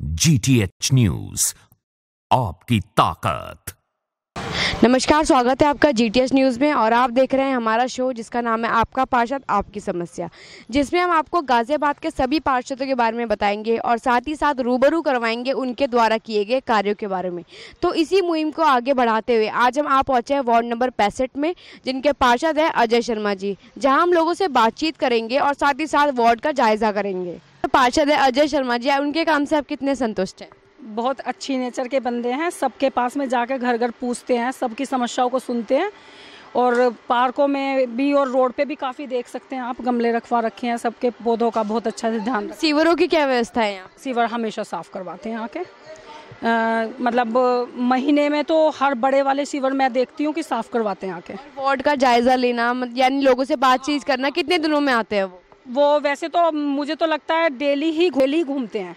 GTH news, आपकी ताकत। नमस्कार, स्वागत है आपका GTH न्यूज़ में और आप देख रहे हैं हमारा शो जिसका नाम है आपका पार्षद आपकी समस्या, जिसमें हम आपको गाजियाबाद के सभी पार्षदों के बारे में बताएंगे और साथ ही साथ रूबरू करवाएंगे उनके द्वारा किए गए कार्यों के बारे में। तो इसी मुहिम को आगे बढ़ाते हुए आज हम पहुँचे हैं वार्ड नंबर 65 में, जिनके पार्षद है अजय शर्मा जी, जहाँ हम लोगों से बातचीत करेंगे और साथ ही साथ वार्ड का जायजा करेंगे। तो पार्षद है अजय शर्मा जी, उनके काम से आप कितने संतुष्ट हैं? बहुत अच्छी नेचर के बंदे हैं, सबके पास में जाकर घर घर पूछते हैं, सबकी समस्याओं को सुनते हैं और पार्कों में भी और रोड पे भी काफ़ी देख सकते हैं आप, गमले रखवा रखे हैं, सबके पौधों का बहुत अच्छा से ध्यान रखते हैं। सीवरों की क्या व्यवस्था है यहाँ? सीवर हमेशा साफ करवाते हैं आके, मतलब महीने में तो हर बड़े वाले सीवर मैं देखती हूँ कि साफ करवाते हैं आके। वार्ड का जायजा लेना यानी लोगों से बातचीत करना, कितने दिनों में आते हैं वो वैसे तो मुझे तो लगता है डेली ही घूमते हैं,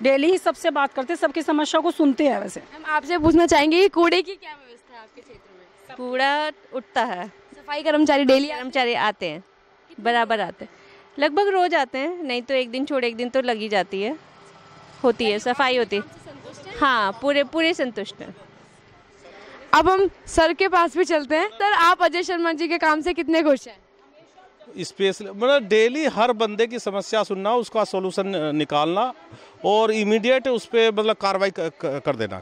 डेली ही सबसे बात करते हैं, सबकी समस्या को सुनते हैं। वैसे हम आपसे पूछना चाहेंगे कि कूड़े की क्या व्यवस्था है आपके क्षेत्र में? कूड़ा उठता है, सफाई कर्मचारी डेली कर्मचारी आते हैं, बराबर आते हैं, लगभग रोज आते हैं, नहीं तो एक दिन छोड़ एक दिन तो लगी जाती है, होती है सफाई होती है। हाँ, पूरे संतुष्ट हैं। अब हम सर के पास भी चलते हैं। सर, आप अजय शर्मा जी के काम से कितने खुश हैं? स्पेशल मतलब डेली हर बंदे की समस्या सुनना, उसका सॉल्यूशन निकालना और इमीडिएट उस पर मतलब कार्रवाई कर देना,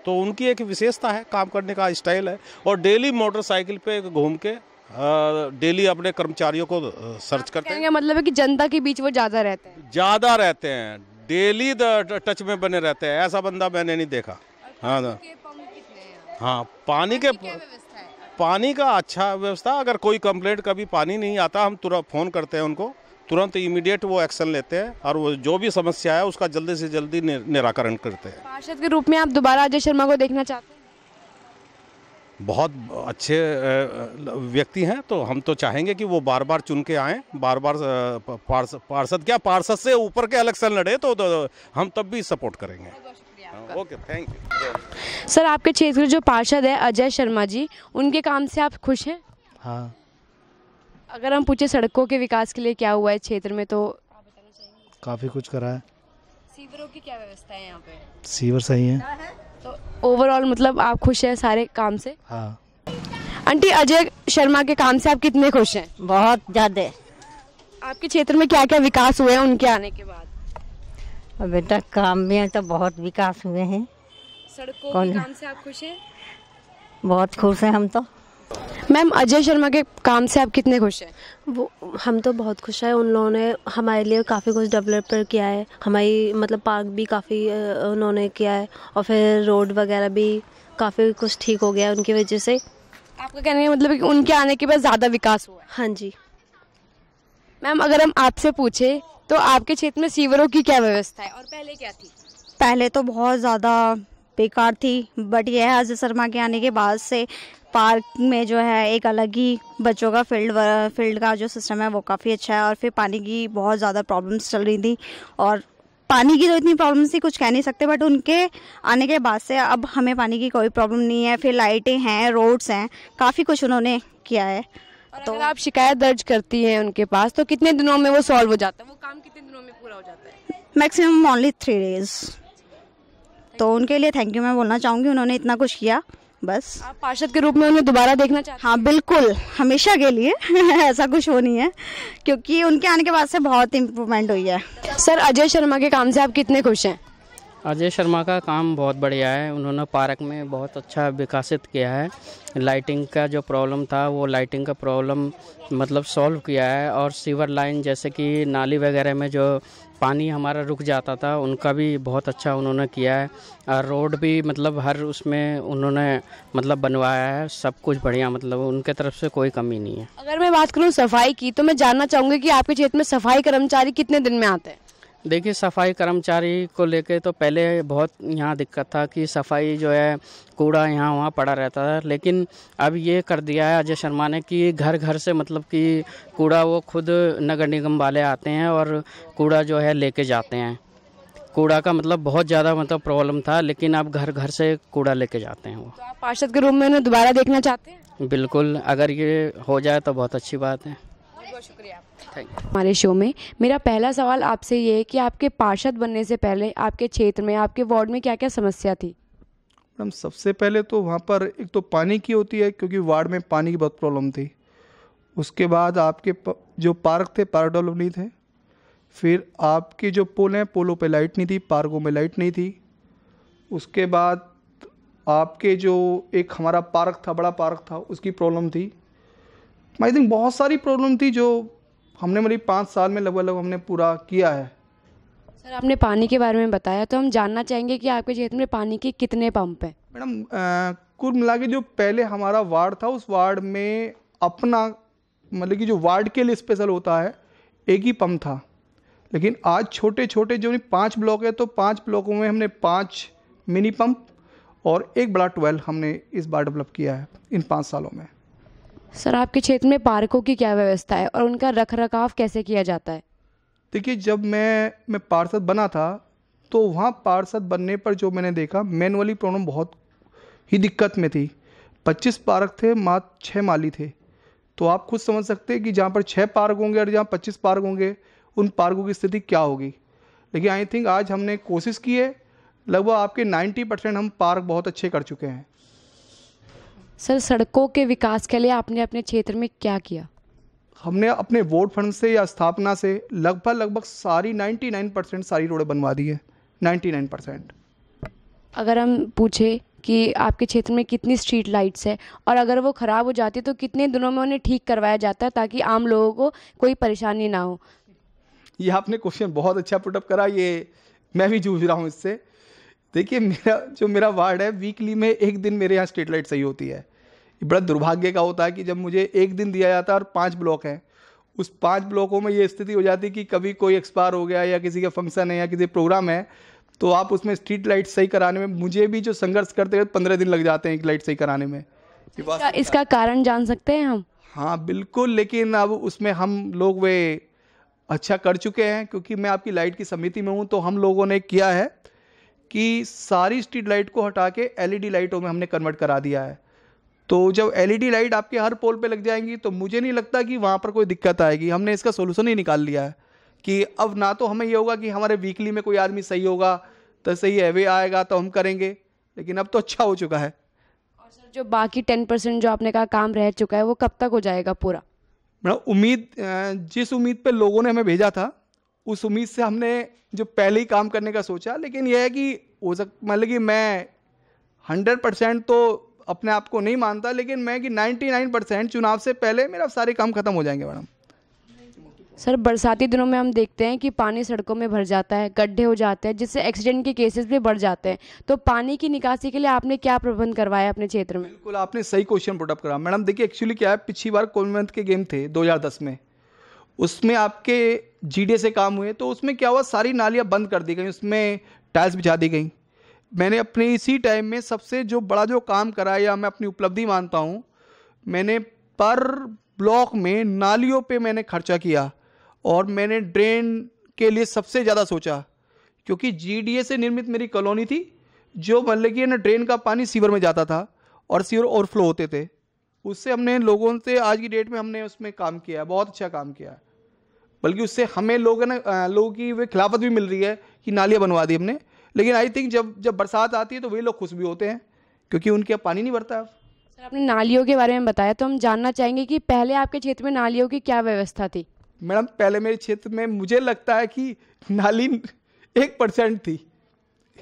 तो उनकी एक विशेषता है, काम करने का स्टाइल है। और डेली मोटरसाइकिल पे घूम के डेली अपने कर्मचारियों को सर्च करते हैं। मतलब है कि जनता के बीच वो ज़्यादा रहते हैं, डेली टच में बने रहते हैं, ऐसा बंदा मैंने नहीं देखा। हाँ, पानी का अच्छा व्यवस्था। अगर कोई कंप्लेंट कभी पानी नहीं आता, हम तुरंत फ़ोन करते हैं उनको, तुरंत इमीडिएट वो एक्शन लेते हैं और वो जो भी समस्या है उसका जल्दी से जल्दी निराकरण करते हैं। पार्षद के रूप में आप दोबारा अजय शर्मा को देखना चाहते हैं? बहुत अच्छे व्यक्ति हैं, तो हम तो चाहेंगे कि वो बार बार चुन के आएँ, बार बार पार्षद से ऊपर के इलेक्शन लड़े तो हम तब भी सपोर्ट करेंगे। Okay, thank you. सर, आपके क्षेत्र के जो पार्षद है अजय शर्मा जी, उनके काम से आप खुश हैं? हाँ। अगर हम पूछे सड़कों के विकास के लिए क्या हुआ है क्षेत्र में, तो आप बताना चाहेंगे? काफ़ी कुछ करा है। सीवरों की क्या व्यवस्था है यहाँ पे? सीवर सही है। तो ओवरऑल मतलब आप खुश हैं सारे काम से? हाँ। आंटी, अजय शर्मा के काम से आप कितने खुश हैं? बहुत ज़्यादा। आपके क्षेत्र में क्या क्या विकास हुए हैं उनके आने के बाद? बेटा, काम में तो बहुत विकास हुए हैं। सड़कों के काम से आप खुश हैं? बहुत खुश हैं हम तो। मैम, अजय शर्मा के काम से आप कितने खुश हैं? वो हम तो बहुत खुश हैं। उन लोगों ने हमारे लिए काफ़ी कुछ डेवलप किया है, हमारी मतलब पार्क भी काफ़ी उन्होंने किया है और फिर रोड वगैरह भी काफ़ी कुछ ठीक हो गया उनकी वजह से। आपका कहने का मतलब है कि उनके आने के बाद ज़्यादा विकास हुआ है? हाँ जी। मैम, अगर हम आपसे पूछे तो आपके क्षेत्र में सीवरों की क्या व्यवस्था है और पहले क्या थी? पहले तो बहुत ज़्यादा बेकार थी, बट यह है अजय शर्मा के आने के बाद से पार्क में जो है एक अलग ही बच्चों का फील्ड का जो सिस्टम है वो काफ़ी अच्छा है। और फिर पानी की बहुत ज़्यादा प्रॉब्लम्स चल रही थी और पानी की तो इतनी प्रॉब्लम्स थी कुछ कह नहीं सकते, बट उनके आने के बाद से अब हमें पानी की कोई प्रॉब्लम नहीं है। फिर लाइटें हैं, रोड्स हैं, काफ़ी कुछ उन्होंने किया है। तो अगर आप शिकायत दर्ज करती हैं उनके पास तो कितने दिनों में वो सॉल्व हो जाता है? वो काम कितने दिनों में पूरा हो जाता है? Maximum only 3 days. तो उनके लिए थैंक यू मैं बोलना चाहूँगी, उन्होंने इतना कुछ किया। बस आप पार्षद के रूप में उन्हें दोबारा देखना चाहते हैं? हाँ बिल्कुल, हमेशा के लिए ऐसा कुछ हो नहीं है, क्योंकि उनके आने के बाद से बहुत इम्प्रूवमेंट हुई है। सर, अजय शर्मा के काम से आप कितने खुश हैं? अजय शर्मा का काम बहुत बढ़िया है, उन्होंने पार्क में बहुत अच्छा विकसित किया है। लाइटिंग का जो प्रॉब्लम था वो लाइटिंग का प्रॉब्लम मतलब सॉल्व किया है। और सीवर लाइन जैसे कि नाली वगैरह में जो पानी हमारा रुक जाता था उनका भी बहुत अच्छा उन्होंने किया है। और रोड भी मतलब हर उसमें उन्होंने मतलब बनवाया है, सब कुछ बढ़िया, मतलब उनके तरफ से कोई कमी नहीं है। अगर मैं बात करूँ सफाई की, तो मैं जानना चाहूँगी कि आपके क्षेत्र में सफाई कर्मचारी कितने दिन में आते हैं? देखिए, सफाई कर्मचारी को लेके तो पहले बहुत यहाँ दिक्कत था कि सफाई जो है कूड़ा यहाँ वहाँ पड़ा रहता था, लेकिन अब ये कर दिया है अजय शर्मा ने कि घर घर से मतलब कि कूड़ा वो खुद नगर निगम वाले आते हैं और कूड़ा जो है लेके जाते हैं। कूड़ा का मतलब बहुत ज़्यादा मतलब प्रॉब्लम था, लेकिन अब घर घर से कूड़ा लेके जाते हैं वो। तो आप पार्षद के रूप में उन्हें दोबारा देखना चाहते हैं? बिल्कुल, अगर ये हो जाए तो बहुत अच्छी बात है। बहुत शुक्रिया। Thank you. हमारे शो में मेरा पहला सवाल आपसे ये है कि आपके पार्षद बनने से पहले आपके क्षेत्र में, आपके वार्ड में क्या क्या समस्या थी? मैडम सबसे पहले तो वहाँ पर एक तो पानी की होती है, क्योंकि वार्ड में पानी की बहुत प्रॉब्लम थी। उसके बाद आपके जो पार्क थे, पार्क डेवलप नहीं थे। फिर आपके जो पोल हैं, पोलों पे लाइट नहीं थी, पार्कों में लाइट नहीं थी। उसके बाद आपके जो एक हमारा पार्क था, बड़ा पार्क था, उसकी प्रॉब्लम थी। आई थिंक बहुत सारी प्रॉब्लम थी जो हमने मेरी 5 साल में लगभग हमने पूरा किया है। सर, आपने पानी के बारे में बताया, तो हम जानना चाहेंगे कि आपके क्षेत्र में पानी के कितने पंप हैं? मैडम कुल मिला के जो पहले हमारा वार्ड था, उस वार्ड में अपना मतलब कि जो वार्ड के लिए स्पेशल होता है, एक ही पंप था। लेकिन आज छोटे छोटे जो 5 ब्लॉक है, तो 5 ब्लॉकों में हमने 5 मिनी पंप और एक बड़ा ट्वेल हमने इस बार डेवलप किया है इन 5 सालों में। सर, आपके क्षेत्र में पार्कों की क्या व्यवस्था है और उनका रख रखाव कैसे किया जाता है? देखिए, जब मैं पार्षद बना था, तो वहाँ पार्षद बनने पर जो मैंने देखा, मैनुअली प्रॉब्लम बहुत ही दिक्कत में थी। 25 पार्क थे, मात्र 6 माली थे। तो आप खुद समझ सकते हैं कि जहाँ पर 6 पार्क होंगे और जहाँ 25 पार्क होंगे, उन पार्कों की स्थिति क्या होगी। लेकिन आई थिंक आज हमने कोशिश की है, लगभग आपके 90% हम पार्क बहुत अच्छे कर चुके हैं। सर, सड़कों के विकास के लिए आपने अपने क्षेत्र में क्या किया? हमने अपने वोट फंड से या स्थापना से लगभग सारी 99% सारी रोडें बनवा दी है, 99%। अगर हम पूछे कि आपके क्षेत्र में कितनी स्ट्रीट लाइट्स है और अगर वो ख़राब हो जाती है तो कितने दिनों में उन्हें ठीक करवाया जाता है ताकि आम लोगों को कोई परेशानी ना हो? ये आपने क्वेश्चन बहुत अच्छा पुटअप करा, ये मैं भी जूझ रहा हूँ इससे। देखिए, मेरा वार्ड है, वीकली में एक दिन मेरे यहाँ स्ट्रीट लाइट सही होती है। ये बड़ा दुर्भाग्य का होता है कि जब मुझे एक दिन दिया जाता है और 5 ब्लॉक हैं, उस 5 ब्लॉकों में ये स्थिति हो जाती है कि कभी कोई एक्सपायर हो गया या किसी का फंक्शन है या किसी प्रोग्राम है, तो आप उसमें स्ट्रीट लाइट सही कराने में मुझे भी जो संघर्ष करते हैं 15 दिन लग जाते हैं एक लाइट सही कराने में। इसका कारण जान सकते हैं हम? हाँ बिल्कुल, लेकिन अब उसमें हम लोग वे अच्छा कर चुके हैं, क्योंकि मैं आपकी लाइट की समिति में हूँ। तो हम लोगों ने किया है कि सारी स्ट्रीट लाइट को हटा के LED लाइटों में हमने कन्वर्ट करा दिया है। तो जब LED लाइट आपके हर पोल पे लग जाएंगी, तो मुझे नहीं लगता कि वहाँ पर कोई दिक्कत आएगी। हमने इसका सोल्यूशन ही निकाल लिया है कि अब ना तो हमें ये होगा कि हमारे वीकली में कोई आदमी सही होगा तो सही है, वे आएगा तो हम करेंगे, लेकिन अब तो अच्छा हो चुका है। और सर, जो बाकी 10% जो आपने कहा काम रह चुका है, वो कब तक हो जाएगा पूरा? जिस उम्मीद पे लोगों ने हमें भेजा था, उस उम्मीद से हमने जो पहले ही काम करने का सोचा। लेकिन यह है कि मतलब कि मैं 100% तो अपने आप को नहीं मानता, लेकिन मैं कि 99% चुनाव से पहले मेरा सारे काम खत्म हो जाएंगे मैडम। सर, बरसाती दिनों में हम देखते हैं कि पानी सड़कों में भर जाता है, गड्ढे हो जाते हैं, जिससे एक्सीडेंट के केसेस भी बढ़ जाते हैं। तो पानी की निकासी के लिए आपने क्या प्रबंध करवाया अपने क्षेत्र में? बिल्कुल, आपने सही क्वेश्चन पुट अप करा मैडम। देखिए, एक्चुअली क्या है, पिछली बार कॉमनवेल्थ के गेम थे 2010 में, उसमें आपके GDA से काम हुए। तो उसमें क्या हुआ, सारी नालियाँ बंद कर दी गई, उसमें टाइल्स बिछा दी गई। मैंने अपने इसी टाइम में सबसे जो बड़ा जो काम कराया, या मैं अपनी उपलब्धि मानता हूँ, मैंने पर ब्लॉक में नालियों पे मैंने खर्चा किया और मैंने ड्रेन के लिए सबसे ज़्यादा सोचा, क्योंकि GDA से निर्मित मेरी कॉलोनी थी, जो मतलब कि ना ड्रेन का पानी सीवर में जाता था और सीवर ओवरफ्लो होते थे। उससे हमने लोगों से आज की डेट में हमने उसमें काम किया है, बहुत अच्छा काम किया है। बल्कि उससे हमें लोगों की वे खिलाफत भी मिल रही है कि नालियाँ बनवा दी हमने। लेकिन आई थिंक जब बरसात आती है तो वे लोग खुश भी होते हैं, क्योंकि उनके यहाँ पानी नहीं भरता। सर, आपने नालियों के बारे में बताया, तो हम जानना चाहेंगे कि पहले आपके क्षेत्र में नालियों की क्या व्यवस्था थी? मैडम, पहले मेरे क्षेत्र में मुझे लगता है कि नाली 1% थी,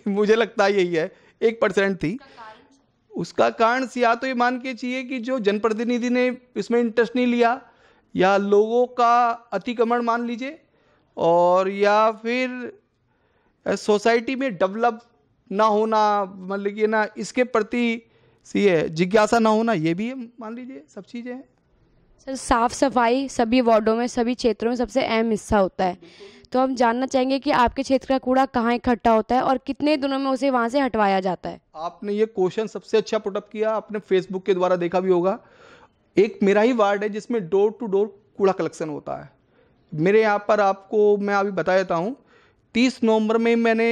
मुझे लगता है यही है, 1% थी। उसका कारण या तो ये मान के चाहिए कि जो जनप्रतिनिधि ने इसमें इंटरेस्ट नहीं लिया, या लोगों का अतिक्रमण मान लीजिए, और या फिर सोसाइटी में डेवलप ना होना, मतलब कि ना इसके प्रति जिज्ञासा ना होना, ये भी मान लीजिए, सब चीज़ें हैं। सर, साफ सफाई सभी वार्डों में, सभी क्षेत्रों में सबसे अहम हिस्सा होता है। तो हम जानना चाहेंगे कि आपके क्षेत्र का कूड़ा कहाँ इकट्ठा होता है और कितने दिनों में उसे वहाँ से हटवाया जाता है? आपने ये क्वेश्चन सबसे अच्छा पुटअप किया, आपने फेसबुक के द्वारा देखा भी होगा। एक मेरा ही वार्ड है जिसमें डोर टू डोर कूड़ा कलेक्शन होता है। मेरे यहाँ पर आपको मैं अभी बता देता हूँ, 30 नवंबर में मैंने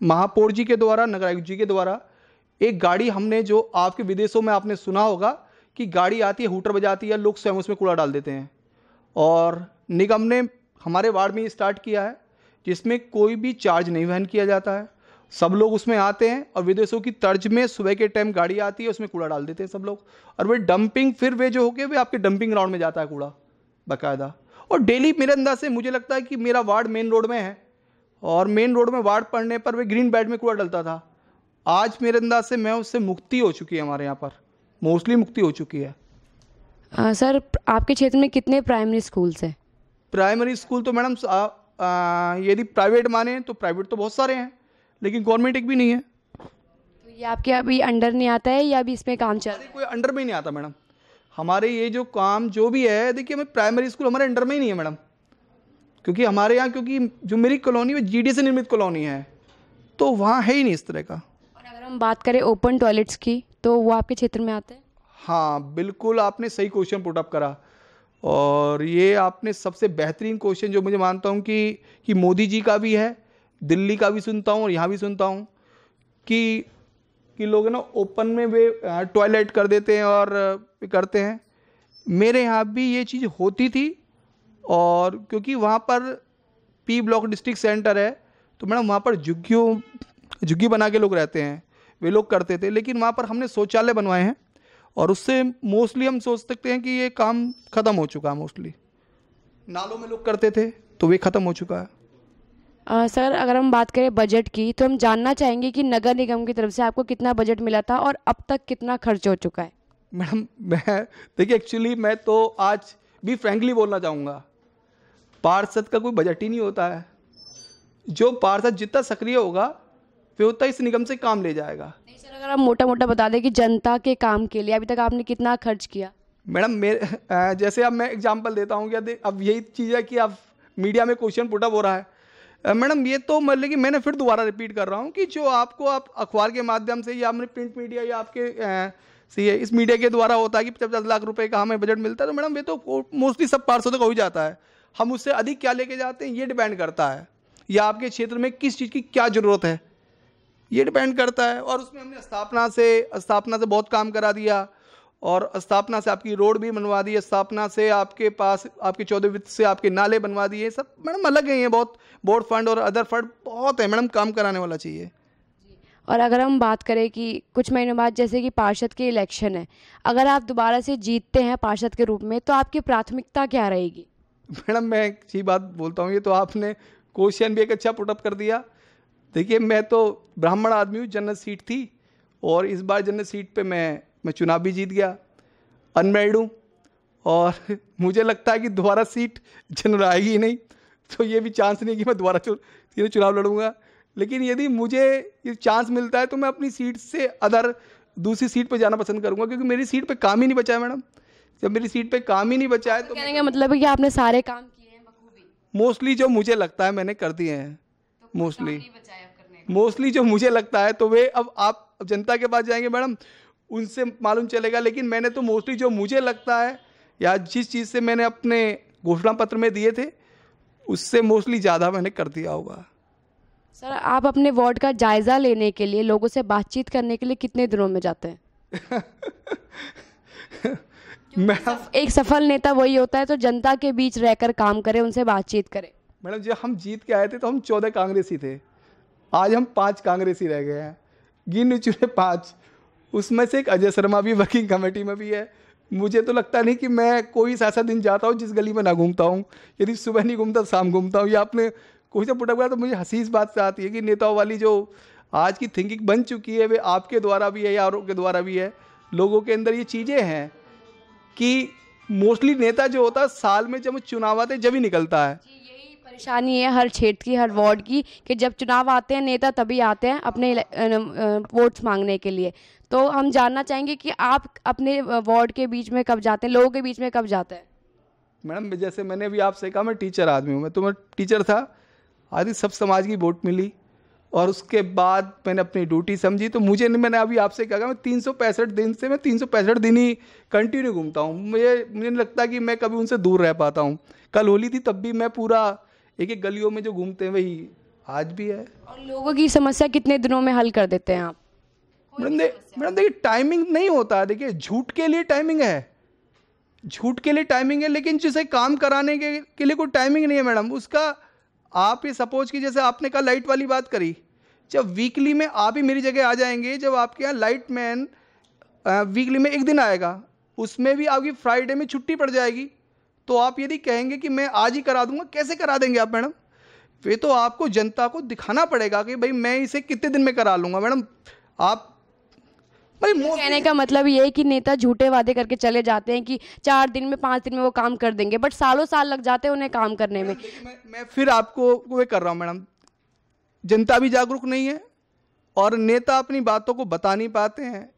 महापौर जी के द्वारा, नगर आयुक्त जी के द्वारा एक गाड़ी हमने, जो आपके विदेशों में आपने सुना होगा कि गाड़ी आती है, हूटर बजाती है, लोग स्वयं उसमें कूड़ा डाल देते हैं, और निगम ने हमारे वार्ड में स्टार्ट किया है, जिसमें कोई भी चार्ज नहीं वहन किया जाता है। सब लोग उसमें आते हैं और विदेशों की तर्ज में सुबह के टाइम गाड़ी आती है, उसमें कूड़ा डाल देते हैं सब लोग, और वे डंपिंग फिर वे जो होके वे आपके डंपिंग ग्राउंड में जाता है कूड़ा बाकायदा। और डेली मेरे अंदाज से मुझे लगता है कि मेरा वार्ड मेन रोड में है, और मेन रोड में वार्ड पड़ने पर वे ग्रीन बेल्ट में कूड़ा डलता था। आज मेरे अंदाज से मैं उससे मुक्ति हो चुकी है, हमारे यहाँ पर मोस्टली मुक्ति हो चुकी है। सर, आपके क्षेत्र में कितने प्राइमरी स्कूल्स हैं? प्राइमरी स्कूल तो मैडम यदि प्राइवेट माने तो प्राइवेट तो बहुत सारे हैं, लेकिन गवर्नमेंट एक भी नहीं है। तो ये आपके अभी अंडर नहीं आता है या अभी इसमें काम चल रहा है? कोई अंडर में ही नहीं आता मैडम। हमारे ये जो काम जो भी है, देखिए हमें प्राइमरी स्कूल हमारे अंडर में ही नहीं है मैडम, क्योंकि हमारे यहाँ, क्योंकि जो मेरी कॉलोनी वो जीडी से निर्मित कॉलोनी है, तो वहाँ है ही नहीं इस तरह का। और अगर हम बात करें ओपन टॉयलेट्स की, तो वो आपके क्षेत्र में आते हैं? हाँ बिल्कुल, आपने सही क्वेश्चन पुट अप करा, और ये आपने सबसे बेहतरीन क्वेश्चन जो मुझे मानता हूँ कि मोदी जी का भी है, दिल्ली का भी सुनता हूँ और यहाँ भी सुनता हूँ कि लोग ना ओपन में वे टॉयलेट कर देते हैं और करते हैं। मेरे यहाँ भी ये चीज़ होती थी, और क्योंकि वहाँ पर पी ब्लॉक डिस्ट्रिक्ट सेंटर है, तो मैडम वहाँ पर झुग्गी बना के लोग रहते हैं, वे लोग करते थे। लेकिन वहाँ पर हमने शौचालय बनवाए हैं, और उससे मोस्टली हम सोच सकते हैं कि ये काम ख़त्म हो चुका है। मोस्टली नालों में लोग करते थे, तो वे ख़त्म हो चुका है। सर, अगर हम बात करें बजट की, तो हम जानना चाहेंगे कि नगर निगम की तरफ से आपको कितना बजट मिला था और अब तक कितना खर्च हो चुका है? मैडम मैं देखिए, एक्चुअली मैं तो आज भी फ्रैंकली बोलना चाहूँगा, पार्षद का कोई बजट ही नहीं होता है। जो पार्षद जितना सक्रिय होगा वे उतना इस निगम से काम ले जाएगा। नहीं सर, अगर आप मोटा मोटा बता दें कि जनता के काम के लिए अभी तक आपने कितना खर्च किया? मैडम मेरे जैसे अब मैं एग्जांपल देता हूँ, क्या अब यही चीज़ है कि अब मीडिया में क्वेश्चन पुटअप हो रहा है। मैडम ये तो मतलब कि मैंने फिर दोबारा रिपीट कर रहा हूँ कि जो आपको आप अखबार के माध्यम से या अपने प्रिंट मीडिया या आपके इस मीडिया के द्वारा होता है कि 50 लाख रुपए का हमें बजट मिलता है, तो मैडम ये तो मोस्टली सब पार्षदों का हो ही जाता है। हम उससे अधिक क्या लेके जाते हैं ये डिपेंड करता है, या आपके क्षेत्र में किस चीज़ की क्या ज़रूरत है ये डिपेंड करता है। और उसमें हमने स्थापना से बहुत काम करा दिया, और स्थापना से आपकी रोड भी बनवा दी, स्थापना से आपके पास आपके 14 वित्त से आपके नाले बनवा दिए। सब मैडम अलग है, ये बहुत बोर्ड फंड और अदर फंड बहुत है मैडम, काम कराने वाला चाहिए। और अगर हम बात करें कि कुछ महीनों बाद जैसे कि पार्षद के इलेक्शन है, अगर आप दोबारा से जीतते हैं पार्षद के रूप में, तो आपकी प्राथमिकता क्या रहेगी? मैडम मैं एक चीज़ बात बोलता हूँ, ये तो आपने क्वेश्चन भी एक अच्छा पुटअप कर दिया। देखिए मैं तो ब्राह्मण आदमी हूँ, जनरल सीट थी, और इस बार जनरल सीट पे मैं चुनाव भी जीत गया, अनमेरिड हूँ, और मुझे लगता है कि दोबारा सीट जनरल आएगी ही नहीं, तो ये भी चांस नहीं कि मैं दोबारा चुनाव लड़ूंगा। लेकिन यदि मुझे ये चांस मिलता है तो मैं अपनी सीट से अदर दूसरी सीट पे जाना पसंद करूंगा, क्योंकि मेरी सीट पे काम ही नहीं बचा है मैडम। जब मेरी सीट पे काम ही नहीं बचा है तो कहने का मतलब है कि आपने सारे काम किए हैं बखूबी? मोस्टली जो मुझे लगता है मैंने कर दिए हैं, मोस्टली जो मुझे लगता है, तो वे अब आप जनता के पास जाएंगे मैडम, उनसे मालूम चलेगा। लेकिन मैंने तो मोस्टली जो मुझे लगता है या जिस चीज़ से मैंने अपने घोषणा पत्र में दिए थे उससे मोस्टली ज़्यादा मैंने कर दिया होगा। सर, आप अपने वार्ड का जायज़ा लेने के लिए, लोगों से बातचीत करने के लिए कितने दिनों में जाते हैं? एक सफल नेता वही होता है तो जनता के बीच रहकर काम करे, उनसे बातचीत करे। मैडम जब हम जीत के आए थे तो हम 14 कांग्रेसी थे, आज हम 5 कांग्रेसी रह गए हैं, गिन चुने 5, उसमें से एक अजय शर्मा भी वर्किंग कमेटी में भी है। मुझे तो लगता नहीं कि मैं कोई ऐसा दिन जाता हूँ जिस गली में ना घूमता हूँ, यदि सुबह नहीं घूमता शाम घूमता हूँ। या आपने क्वेश्चन पुट अप किया तो मुझे हंसी इस बात से आती है कि नेताओं वाली जो आज की थिंकिंग बन चुकी है, वे आपके द्वारा भी है या औरों के द्वारा भी है। लोगों के अंदर ये चीज़ें हैं कि मोस्टली नेता जो होता है साल में जब चुनाव आते जब ही निकलता है। यही परेशानी है हर क्षेत्र की, हर वार्ड की, कि जब चुनाव आते हैं नेता तभी आते हैं अपने वोट्स मांगने के लिए। तो हम जानना चाहेंगे कि आप अपने वार्ड के बीच में कब जाते हैं, लोगों के बीच में कब जाते हैं? मैडम जैसे मैंने अभी आपसे कहा मैं टीचर आदमी हूँ, मैं टीचर था, आदि सब समाज की वोट मिली और उसके बाद मैंने अपनी ड्यूटी समझी। तो मैंने अभी आपसे कहा मैं 365 दिन से मैं 365 दिन ही कंटिन्यू घूमता हूँ। मुझे नहीं लगता कि मैं कभी उनसे दूर रह पाता हूँ। कल होली थी तब भी मैं पूरा एक गलियों में जो घूमते हैं वही आज भी है। और लोगों की समस्या कितने दिनों में हल कर देते हैं आप? मैडम देखिए टाइमिंग नहीं होता है, देखिए झूठ के लिए टाइमिंग है, झूठ के लिए टाइमिंग है, लेकिन जिसे काम कराने के लिए कोई टाइमिंग नहीं है मैडम। उसका आप ये सपोज कि जैसे आपने कहा लाइट वाली बात करी, जब वीकली में आप ही मेरी जगह आ जाएंगे, जब आपके यहाँ लाइट मैन वीकली में एक दिन आएगा, उसमें भी आपकी फ्राइडे में छुट्टी पड़ जाएगी, तो आप यदि कहेंगे कि मैं आज ही करा दूंगा, कैसे करा देंगे आप मैडम? फिर तो आपको जनता को दिखाना पड़ेगा कि भाई मैं इसे कितने दिन में करा लूँगा मैडम। आप कहने का मतलब ये है कि नेता झूठे वादे करके चले जाते हैं कि 4 दिन में 5 दिन में वो काम कर देंगे, बट सालों साल लग जाते हैं उन्हें काम करने में। मैं फिर आपको वो कर रहा हूँ मैडम, जनता भी जागरूक नहीं है और नेता अपनी बातों को बता नहीं पाते हैं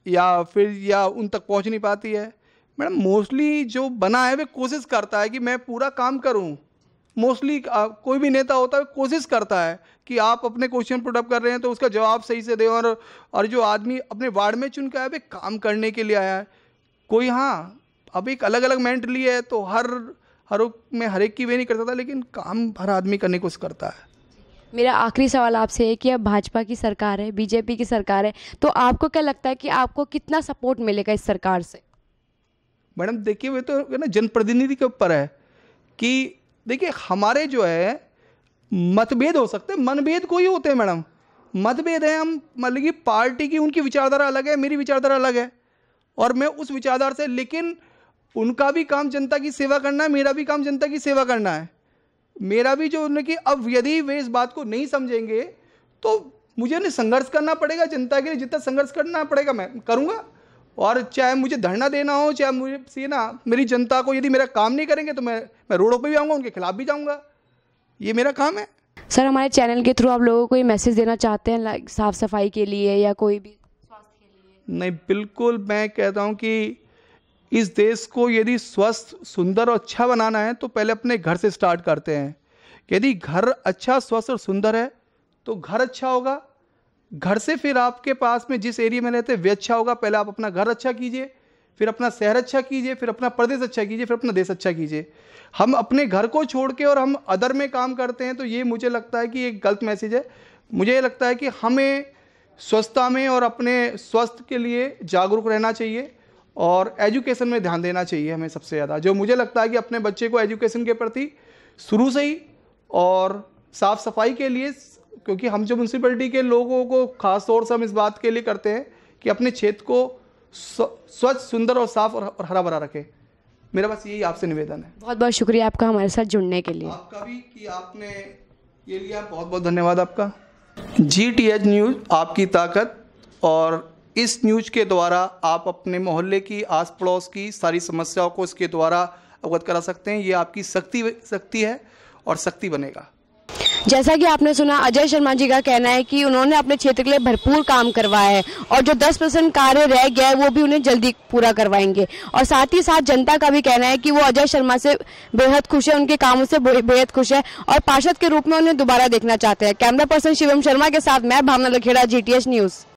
या उन तक पहुँच नहीं पाती है मैडम। मोस्टली जो बना है वे कोशिश करता है कि मैं पूरा काम करूँ। मोस्टली कोई भी नेता होता है कोशिश करता है कि आप अपने क्वेश्चन पुट अप कर रहे हैं तो उसका जवाब सही से दें, और जो आदमी अपने वार्ड में चुन के आया वे काम करने के लिए आया है। कोई हाँ अब एक अलग अलग मेंटली है तो हर एक की वे नहीं कर सकता, लेकिन काम हर आदमी करने की कोशिश करता है। मेरा आखिरी सवाल आपसे है कि अब भाजपा की सरकार है, बीजेपी की सरकार है, तो आपको क्या लगता है कि आपको कितना सपोर्ट मिलेगा इस सरकार से? मैडम देखिए, वे तो ना जनप्रतिनिधि के ऊपर है कि देखिए हमारे जो है मतभेद हो सकते हैं, मनभेद कोई होते हैं मैडम। मतभेद है, हम मतलब कि पार्टी की उनकी विचारधारा अलग है, मेरी विचारधारा अलग है और मैं उस विचारधारा से, लेकिन उनका भी काम जनता की सेवा करना है, मेरा भी काम जनता की सेवा करना है। मेरा भी जो उन्हें कि अब यदि वे इस बात को नहीं समझेंगे तो मुझे उन्हें संघर्ष करना पड़ेगा। जनता के लिए जितना संघर्ष करना पड़ेगा मैं करूँगा, और चाहे मुझे धरना देना हो, चाहे मुझे मेरी जनता को यदि मेरा काम नहीं करेंगे तो मैं रोडों पे भी आऊँगा, उनके खिलाफ भी जाऊँगा। ये मेरा काम है। सर, हमारे चैनल के थ्रू आप लोगों को ये मैसेज देना चाहते हैं लाइक साफ़ सफाई के लिए या कोई भी स्वास्थ्य के लिए? नहीं, बिल्कुल मैं कहता हूँ कि इस देश को यदि स्वस्थ, सुंदर और अच्छा बनाना है तो पहले अपने घर से स्टार्ट करते हैं। यदि घर अच्छा, स्वस्थ और सुंदर है तो घर अच्छा होगा, घर से फिर आपके पास में जिस एरिया में रहते हैं वे अच्छा होगा। पहले आप अपना घर अच्छा कीजिए, फिर अपना शहर अच्छा कीजिए, फिर अपना प्रदेश अच्छा कीजिए, फिर अपना देश अच्छा कीजिए। हम अपने घर को छोड़ के और हम अदर में काम करते हैं तो ये मुझे लगता है कि एक गलत मैसेज है। मुझे ये लगता है कि हमें स्वच्छता में और अपने स्वास्थ्य के लिए जागरूक रहना चाहिए और एजुकेशन में ध्यान देना चाहिए हमें सबसे ज़्यादा। जो मुझे लगता है कि अपने बच्चे को एजुकेशन के प्रति शुरू से ही, और साफ़ सफाई के लिए, क्योंकि हम जो म्यूनसिपैलिटी के लोगों को खास तौर से हम इस बात के लिए करते हैं कि अपने क्षेत्र को स्वच्छ, सुंदर और साफ और हरा भरा रखें। मेरा बस यही आपसे निवेदन है। बहुत बहुत शुक्रिया आपका हमारे साथ जुड़ने के लिए। आपका भी कि आपने ये लिया, बहुत बहुत धन्यवाद आपका। GTH न्यूज़ आपकी ताकत, और इस न्यूज़ के द्वारा आप अपने मोहल्ले की, आस पड़ोस की सारी समस्याओं को इसके द्वारा अवगत करा सकते हैं। ये आपकी शक्ति है और शक्ति बनेगा। जैसा कि आपने सुना, अजय शर्मा जी का कहना है कि उन्होंने अपने क्षेत्र के लिए भरपूर काम करवाया है और जो 10% कार्य रह गया है वो भी उन्हें जल्दी पूरा करवाएंगे। और साथ ही साथ जनता का भी कहना है कि वो अजय शर्मा से बेहद खुश है, उनके कामों से बेहद खुश है और पार्षद के रूप में उन्हें दोबारा देखना चाहते हैं। कैमरा पर्सन शिवम शर्मा के साथ मैं भावना लखेड़ा, GTH न्यूज़।